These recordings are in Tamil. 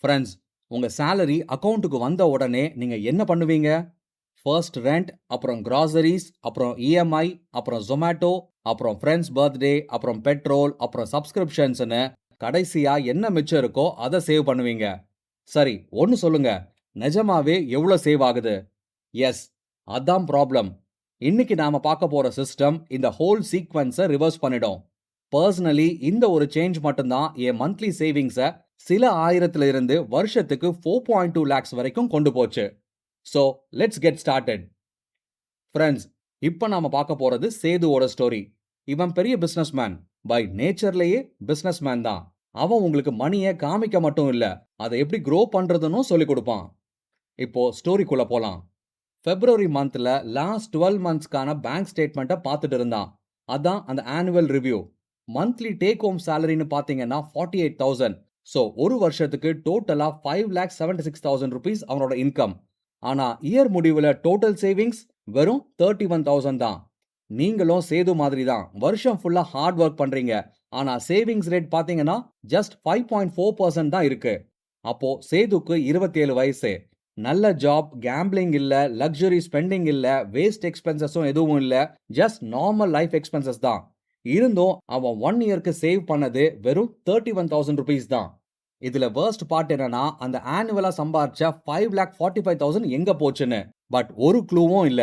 ஃப்ரெண்ட்ஸ், உங்க சேலரி அக்கவுண்ட்டுக்கு வந்த உடனே நீங்க என்ன பண்ணுவீங்க? ஃபர்ஸ்ட் ரெண்ட், அப்புறம் கிராசரிஸ், அப்புறம் இஎம்ஐ, அப்புறம் ஜொமேட்டோ, அப்புறம் ஃப்ரெண்ட்ஸ் பர்த்டே, அப்புறம் பெட்ரோல், அப்புறம் சப்ஸ்கிரிப்ஷன்ஸ்னு கடைசியா என்ன மிச்சம் இருக்கோ அத சேவ் பண்ணுவீங்க. சரி, ஒன்னு சொல்லுங்க. நிஜமாவே எவ்வளவு சேவ் ஆகுது? எஸ், அதான் ப்ராப்ளம். இன்னைக்கு நாம பார்க்க போற சிஸ்டம் இந்த ஹோல் சீக்வென்ஸை ரிவர்ஸ் பண்ணிடும். பர்சனலி இந்த ஒரு சேஞ்ச் மட்டும்தான் என் மந்த்லி சேவிங்ஸை சில ஆயிரத்துல இருந்து வருஷத்துக்கு 4.2 lakhs வரைக்கும் கொண்டு போச்சு. So let's get started. Friends, இப்போ நாம பார்க்க போறது சேதுவோட ஸ்டோரி. இவன் பெரிய பிசினஸ்மேன், பை நேச்சர்லயே பிசினஸ்மேன் தான். அவன் உங்களுக்கு மணியை காமிக்க மட்டும் இல்ல, அதை எப்படி க்ரோ பண்றதுன்னு சொல்லி கொடுப்பான். இப்போ ஸ்டோரிக்குள்ள போலாம். பிப்ரவரி மந்த்ல லாஸ்ட் 12 மந்த்ஸ்க்கான பேங்க் ஸ்டேட்மெண்ட்டை பார்த்துட்டு இருந்தான். அதான் அந்த annual review. Monthly take home சேலரின்னு பார்த்தீங்கன்னா 48,000. ஸோ ஒரு வருஷத்துக்கு டோட்டலா 5,76,000 rupees அவனோட இன்கம். ஆனா இயர் முடிவுல டோட்டல் சேவிங்ஸ் வெறும் 31,000 தான். நீங்களும் சேது மாதிரி தான் வருஷம் ஃபுல்லா ஹார்ட் ஒர்க் பண்றீங்க. ஆனா சேவிங்ஸ் ரேட் பார்த்தீங்கன்னா ஜஸ்ட் 5.4% தான் இருக்கு. அப்போ சேதுக்கு 27 வயசு. நல்ல ஜாப், கேம்பிளிங் இல்ல, லக்ஸரி ஸ்பெண்டிங் இல்ல, வேஸ்ட் எக்ஸ்பென்சஸும் எதுவும் இல்ல, ஜஸ்ட் நார்மல் லைஃப் எக்ஸ்பென்சஸ் தான். இருந்தும் அவன் 1 இயர்க்கு சேவ் பண்ணது வெறும் 31,000 rupees தான். இதுல வேர்ஸ்ட் பார்ட் என்னன்னா, அந்த ஆனுவலா சம்பாரிச்ச 5,45,000 எங்க போச்சுன்னு. பட் ஒரு க்ளூவும் இல்ல.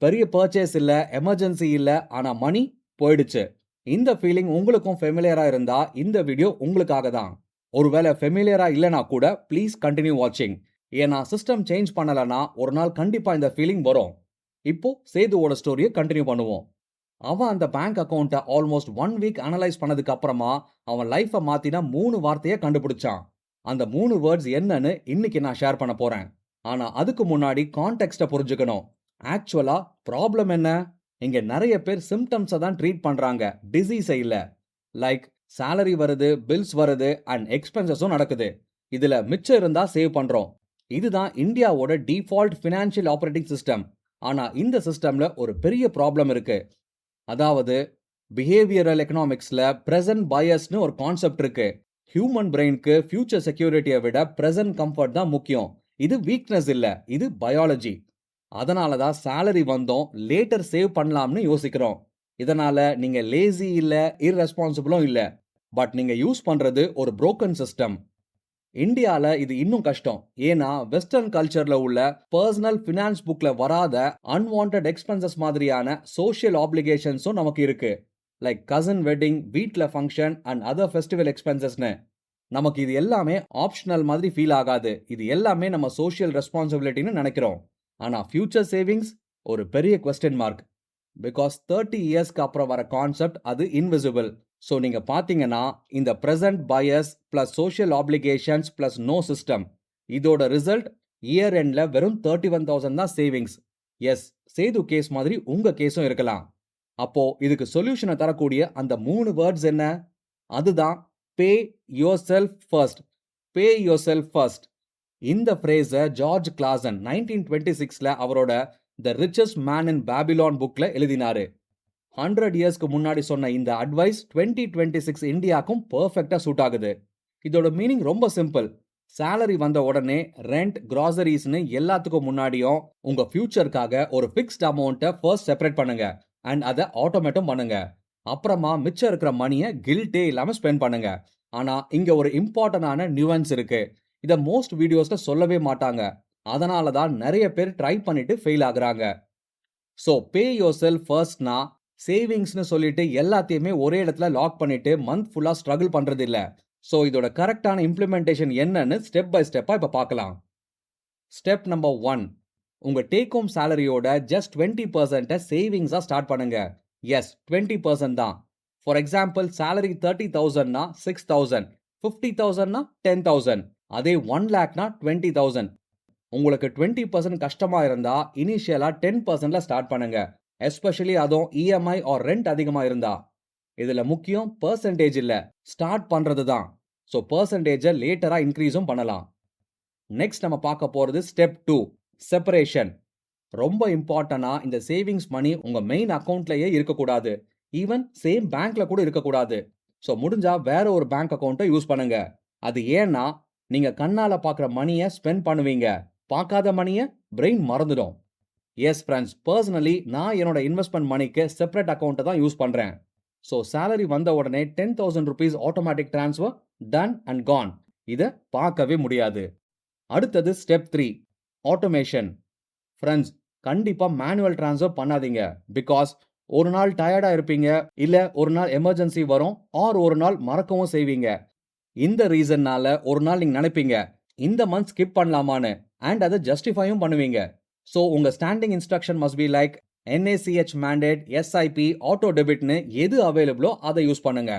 பெரிய பர்ச்சேஸ் இல்ல, எமர்ஜென்சி இல்ல, ஆனா மணி போயிடுச்சு. இந்த ஃபீலிங் உங்களுக்கும் ஃபெமிலியரா இருந்தா இந்த வீடியோ உங்களுக்காக தான். ஒருவேளை ஃபெமிலியரா இல்லனா கூட ப்ளீஸ் கண்டினியூ வாட்சிங். ஏன்னா சிஸ்டம் சேஞ்ச் பண்ணலனா ஒரு நாள் கண்டிப்பா இந்த ஃபீலிங் வரும். இப்போ சேதுவோட ஸ்டோரியை கண்டினியூ பண்ணுவோம். அவன் அந்த பேங்க் அக்கவுண்ட்டை ஆல்மோஸ்ட் 1 வீக் அனலைஸ் பண்ணதுக்கு அப்புறமா அவன் லைஃபை மாத்தின 3 வார்த்தையை கண்டுபிடிச்சான். அந்த 3 வேர்ட்ஸ் என்னன்னு இன்னைக்கு நான் ஷேர் பண்ண போறேன். ஆனா அதுக்கு முன்னாடி கான்டெக்ஸ்ட புரிஞ்சுக்கணும். ஆக்சுவலா ப்ராப்ளம் என்ன? இங்க நிறைய பேர் சிம்டம்ஸை தான் ட்ரீட் பண்றாங்க, டிசீஸை இல்ல. லைக் salary வருது, பில்ஸ் வருது அண்ட் எக்ஸ்பென்சஸும் நடக்குது. இதுல மிச்சம் இருந்தா சேவ் பண்றோம். இதுதான் இந்தியாவோட டிஃபால்ட் ஃபினான்ஷியல் ஆபரேட்டிங் சிஸ்டம். ஆனா இந்த சிஸ்டம்ல ஒரு பெரிய ப்ராப்ளம் இருக்கு. அதாவது பிஹேவியரல் எக்கனாமிக்ஸ்ல பிரசன்ட் பயஸ்னு ஒரு கான்செப்ட் இருக்கு. ஹியூமன் பிரெயினுக்கு ஃபியூச்சர் செக்யூரிட்டியை விட பிரசன்ட் கம்ஃபர்ட் தான் முக்கியம். இது வீக்னஸ் இல்ல, இது பயாலஜி. அதனால தான் salary வந்தோம் லேட்டர் சேவ் பண்ணலாம்னு யோசிக்கிறோம். இதனால நீங்க லேசி இல்ல, இர்ரெஸ்பான்சிபிளும் இல்ல. பட் நீங்க யூஸ் பண்றது ஒரு broken சிஸ்டம். இந்தியால இது இன்னும் கஷ்டம். ஏன்னா வெஸ்டர்ன் கல்ச்சர்ல உள்ள பர்சனல் ஃபினான்ஸ் புக்ல வராத அன்வான்டட் எக்ஸ்பென்சஸ் மாதிரியான சோஷியல் ஆப்ளிகேஷன்ஸும் நமக்கு இருக்கு. லைக் கசின் வெட்டிங், வீட்ல ஃபங்க்ஷன் அண்ட் அதர் ஃபெஸ்டிவல் எக்ஸ்பென்சஸ்னு. நமக்கு இது எல்லாமே ஆப்ஷனல் மாதிரி ஃபீல் ஆகாது. இது எல்லாமே நம்ம சோஷியல் ரெஸ்பான்சிபிலிட்டின்னு நினைக்கிறோம். ஆனா ஃபியூச்சர் சேவிங்ஸ் ஒரு பெரிய கொஸ்டின் மார்க். பிகாஸ் 30 இயர்ஸ்க்கு அப்புறம் வர கான்செப்ட் அது இன்விசிபிள். ஸோ நீங்க பார்த்தீங்கன்னா இந்த present bias plus social applications plus no system, இதோட ரிசல்ட் இயர் எண்ட்ல வெறும் 31,000 தான் சேவிங்ஸ். எஸ், சேது கேஸ் மாதிரி உங்க கேஸும் இருக்கலாம். அப்போ இதுக்கு சொல்யூஷனை தரக்கூடிய அந்த 3 வேர்ட்ஸ் என்ன? அதுதான் பே your self first. Pay your self first. இந்த ஃப்ரேஸை ஜார்ஜ் கிளாசன் 1926ல அவரோட the richest man in Babylon புக்ல எழுதினாரு. 100 இயர்ஸ்க்கு முன்னாடி சொன்ன இந்த அட்வைஸ் 2026 இந்தியாக்கும் பெர்ஃபெக்ட்டா சூட் ஆகுது. இதோட மீனிங் ரொம்ப சிம்பிள். salary வந்த உடனே ரெண்ட், கிராசரிஸ்னு எல்லாத்துக்கும் முன்னாடியும் உங்க ஃபியூச்சருக்காக ஒரு ஃபிக்ஸ்ட் அமௌண்ட்டை ஃபர்ஸ்ட் செப்பரேட் பண்ணுங்க அண்ட் அதை ஆட்டோமேட்டும் பண்ணுங்க. அப்புறமா மிச்சம் இருக்கிற மணியை கில்ட்டே இல்லாம ஸ்பெண்ட் பண்ணுங்க. ஆனா இங்க ஒரு இம்பார்ட்டன்டான நியூவன்ஸ் இருக்கு. இத மோஸ்ட் வீடியோஸ்ல சொல்லவே மாட்டாங்க. அதனால தான் நிறைய பேர் ட்ரை பண்ணிட்டு ஃபெயில் ஆகுறாங்க. ஸோ பே யோர் செல்ஃப் ஃபர்ஸ்ட்னா சேவிங்ஸ்னு சொல்லிட்டு எல்லாத்தையுமே ஒரே இடத்துல லாக் பண்ணிட்டு மந்த் ஃபுல்லா ஸ்ட்ரகிள் பண்றது இல்ல. ஸோ இதோட கரெக்டான இம்ப்ளிமெண்டேஷன் என்னன்னு ஸ்டெப் பை ஸ்டெப்பா இப்ப பார்க்கலாம். ஸ்டெப் நம்பர் 1, உங்க டேக் ஹோம் சேலரியோட ஜஸ்ட் 20% சேவிங்ஸா ஸ்டார்ட் பண்ணுங்க. எஸ், 20% தான். ஃபார் எக்ஸாம்பிள் salary 30,000னா 6,000, 50,000னா 10,000, அதே 1 lakhனா 20,000. உங்களுக்கு 20% கஷ்டமா இருந்தா இனிஷியலா 10%ல ஸ்டார்ட் பண்ணுங்க. எஸ்பெஷலி அதுவும் இஎம்ஐ ஆர் ரெண்ட் அதிகமா இருந்தா. இதுல முக்கியம் பெர்சன்டேஜ் இல்ல, ஸ்டார்ட் பண்றது தான். ஸோ பெர்சன்டேஜை லேட்டரா இன்க்ரீஸும் பண்ணலாம். நெக்ஸ்ட் நம்ம பார்க்க போறது ஸ்டெப் 2, செப்பரேஷன். ரொம்ப இம்பார்ட்டனா இந்த சேவிங்ஸ் மணி உங்க மெயின் அக்கவுண்ட்லயே இருக்கக்கூடாது. ஈவன் சேம் பேங்க்ல கூட இருக்கக்கூடாது. ஸோ முடிஞ்சா வேற ஒரு பேங்க் அக்கவுண்ட்டை யூஸ் பண்ணுங்க. அது ஏன்னா நீங்க கண்ணால பார்க்குற மணிய ஸ்பெண்ட் பண்ணுவீங்க. பார்க்காத மணிய பிரெயின் மறந்துடும். எஸ் ஃபிரெண்ட்ஸ், பர்சனலி நான் என்னோட இன்வெஸ்ட்மெண்ட் மணிக்கு செப்பரேட் அக்கவுண்ட்டை தான் யூஸ் பண்றேன். ஸோ சேலரி வந்த உடனே 10,000 rupees automatic transfer done and gone. இதை பார்க்கவே முடியாது. அடுத்தது ஸ்டெப் 3 ஆட்டோமேஷன். ஃப்ரெண்ட்ஸ், கண்டிப்பா மேனுவல் ட்ரான்ஸ்ஃபர் பண்ணாதீங்க. பிகாஸ் ஒரு நாள் டயர்டா இருப்பீங்க, இல்ல ஒரு நாள் எமர்ஜென்சி வரும், ஆர் ஒரு நாள் மறக்கவும் செய்வீங்க. இந்த ரீசன்னால ஒரு நாள் நீங்க நினைப்பீங்க இந்த மந்த் ஸ்கிப் பண்ணலாமான்னு, அண்ட் அதை ஜஸ்டிஃபையும் பண்ணுவீங்க. ஸோ உங்க standing instruction must be like NACH mandate, SIP, auto டெபிட்னு எது அவைலபிளோ அதை யூஸ் பண்ணுங்க.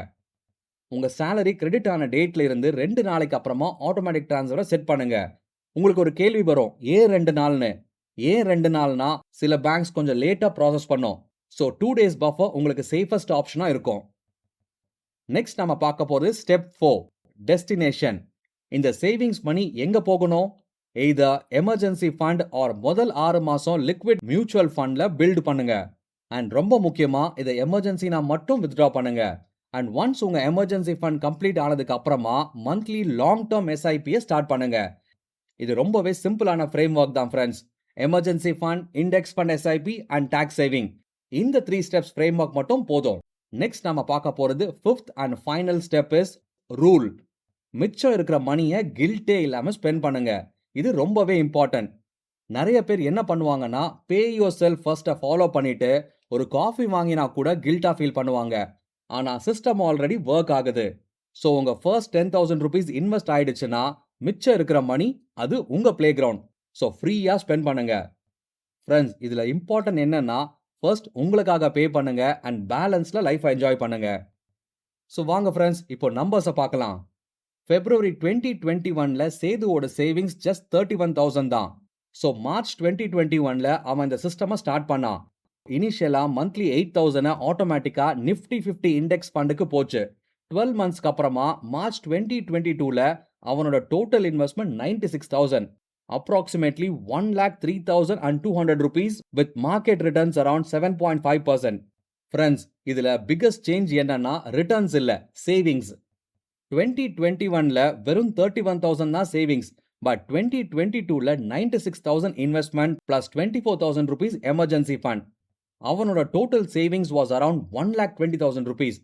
உங்க சேலரி கிரெடிட் ஆன டேட்ல இருந்து 2 நாளைக்கு அப்புறமா ஆட்டோமேட்டிக் ட்ரான்ஸ்ஃபரை செட் பண்ணுங்க. உங்களுக்கு ஒரு கேள்வி வரும், ஏன் 2 நாள்னு? ஏன் 2 நாள்னா சில பேங்க்ஸ் கொஞ்சம் லேட்டா ப்ராசஸ் பண்ணும். ஸோ 2 days பஃபர் உங்களுக்கு சேஃபஸ்ட் ஆப்ஷனா இருக்கும். நெக்ஸ்ட் நம்ம பார்க்க போறது ஸ்டெப் 4 டெஸ்டினேஷன். இந்த சேவிங்ஸ் மணி எங்க போகணும்? எய்தர் எமர்ஜென்சி ஃபண்ட் ஆர் முதல் 6 மாசம் லிக்விட் மியூச்சுவல் ஃபண்ட்ல பில்ட் பண்ணுங்க. அண்ட் ரொம்ப முக்கியமா இதை எமர்ஜென்சினா மட்டும் வித்ட்ரா பண்ணுங்க. அண்ட் ஒன்ஸ் உங்க எமர்ஜென்சி ஃபண்ட் கம்ப்ளீட் ஆனதுக்கு அப்புறமா monthly long term SIP start பண்ணுங்க. இது ரொம்பவே சிம்பிளான ஃப்ரேம் ஒர்க் தான் friends. Emergency fund, index fund SIP and tax saving. இந்த 3 ஸ்டெப்ஸ் ஃப்ரேம் ஒர்க் மட்டும் போதும். நெக்ஸ்ட் நாம பார்க்க போறது 5th and final step is rule. மிச்சம் இருக்கிற மணியை கில்ட்டே இல்லாம ஸ்பெண்ட் பண்ணுங்க. இது ரொம்பவே இம்பார்ட்டன்ட். நிறைய பேர் என்ன பண்ணுவாங்கன்னா, பே யுவர் செல்ஃப் ஃபர்ஸ்ட்டை ஃபாலோ பண்ணிட்டு ஒரு காஃபி வாங்கினா கூட கில்ட்டா ஃபீல் பண்ணுவாங்க. ஆனா சிஸ்டம் ஆல்ரெடி ஒர்க் ஆகுது. ஸோ உங்க ஃபர்ஸ்ட் 10,000 rupees இன்வெஸ்ட் ஆயிடுச்சுன்னா மிச்சம் இருக்கிற மணி அது உங்க பிளே கிரவுண்ட். ஸோ ஃப்ரீயா ஸ்பெண்ட் பண்ணுங்க. ஃப்ரெண்ட்ஸ், இதுல இம்பார்ட்டன்ட் என்னன்னா, ஃபர்ஸ்ட் உங்களுக்காக பே பண்ணுங்க அண்ட் பேலன்ஸ்ல லைஃப் என்ஜாய் பண்ணுங்க. ஸோ வாங்க ஃப்ரெண்ட்ஸ், இப்போ நம்பர்ஸை பார்க்கலாம். February 2021ல சேதுவோட சேவிங்ஸ் ஜஸ்ட் 31,000 தான். ஸோ மார்ச் 2021ல அவன் இந்த சிஸ்டமை ஸ்டார்ட் பண்ணான். இனிஷியலா மந்த்லி 8,000 ஆட்டோமேட்டிக்கா நிஃப்டி 50 இண்டெக்ஸ் ஃபண்டுக்கு போச்சு. 12 மந்த்ஸ்க்கு அப்புறமா மார்ச் 2022ல அவனோட total investment 96,000, approximately 1,03,200 rupees with market returns around 7.5%. Friends, இதுல பிகஸ்ட் சேஞ்ச் என்னன்னா ரிட்டர்ன்ஸ் இல்ல, சேவிங்ஸ். 2021ல வெறும் 31,000 தான் சேவிங்ஸ். பட் 2022ல 96,000 investment plus 24,000 rupees emergency fund. அவனோட total savings was around 1,20,000 rupees.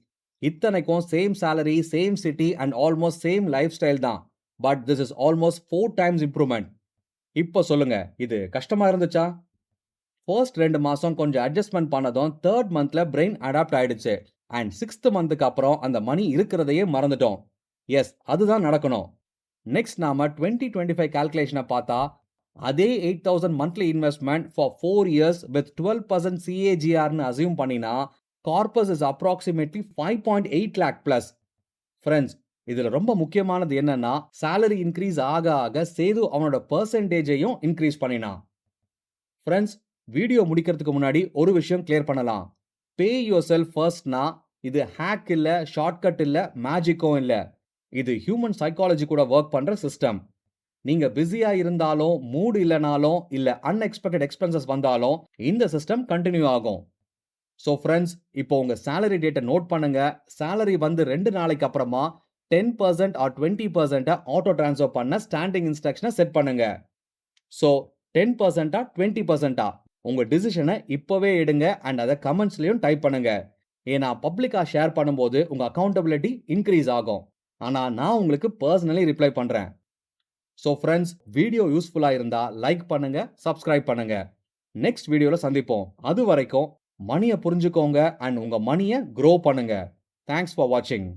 இத்தனைக்கும் same salary, same city and almost same life style தான். But this is almost 4 times improvement. இப்போ சொல்லுங்க, இது கஷ்டமா இருந்துச்சா? ஃபர்ஸ்ட் 2 மாசம் கொஞ்சம் அட்ஜஸ்ட்மெண்ட் பண்ணதும் 3rd மந்த்ல பிரெயின் அடாப்ட் ஆயிடுச்சு. அண்ட் 6th மந்த்துக்கு அப்புறம் அந்த மணி இருக்கிறதையே மறந்துட்டோம். எஸ், அதுதான் நடக்கணும். நெக்ஸ்ட் நாம 2025 கால்குலேஷனை பார்த்தா அதே 8,000 மந்த்லி இன்வெஸ்ட்மெண்ட் ஃபார் 4 years வித் 12% CAGRன்னு அசியூம் பண்ணினா corpus is approximately 5.8 lakh plus. Friends, இதுல ரொம்ப முக்கியமானது என்னன்னா, சேலரி இன்க்ரீஸ் ஆக ஆக சேது அவனோட பெர்சன்டேஜையும் இன்க்ரீஸ் பண்ணினான். ஃப்ரெண்ட்ஸ், வீடியோ முடிக்கிறதுக்கு முன்னாடி ஒரு விஷயம் கிளியர் பண்ணலாம். பே யுவர் செல்ஃப் ஃபர்ஸ்ட்னா இது ஹேக் இல்ல, ஷார்ட்கட் இல்ல, மேஜிக்கும் இல்ல. இது ஹியூமன் சைக்காலஜி கூட ஒர்க் பண்ற சிஸ்டம். நீங்க பிஸியா இருந்தாலும், மூட் இல்லனாலும், இல்ல அன்எக்ஸ்பெக்டட் எக்ஸ்பென்சஸ் வந்தாலும் இந்த சிஸ்டம் கண்டினியூ ஆகும். ஸோ ஃப்ரெண்ட்ஸ், இப்போ உங்க சேலரி டேட்டை நோட் பண்ணுங்க. சேலரி வந்து 2 நாளைக்கு அப்புறமா 10% ஆர் 20% ஆட்டோ டிரான்ஸ்ஃபர் பண்ண ஸ்டாண்டிங் இன்ஸ்ட்ரக்ஷனை செட் பண்ணுங்க. ஸோ 10% 20% உங்க டிசிஷனை இப்பவே எடுங்க அண்ட் அதை கமெண்ட்ஸ்லயும் டைப் பண்ணுங்க. ஏன்னா பப்ளிக்கா ஷேர் பண்ணும்போது உங்க அக்கௌண்டபிலிட்டி இன்க்ரீஸ் ஆகும். ஆனா நான் உங்களுக்கு பர்சனலி ரிப்ளை பண்றேன். ஸோ ஃப்ரெண்ட்ஸ், வீடியோ யூஸ்ஃபுல்லா இருந்தா லைக் பண்ணுங்க, சப்ஸ்கிரைப் பண்ணுங்க. நெக்ஸ்ட் வீடியோல சந்திப்போம். அது வரைக்கும் மணியை புரிஞ்சுக்கோங்க அண்ட் உங்க மணியை க்ரோ பண்ணுங்க. தேங்க்ஸ் ஃபார் வாட்சிங்.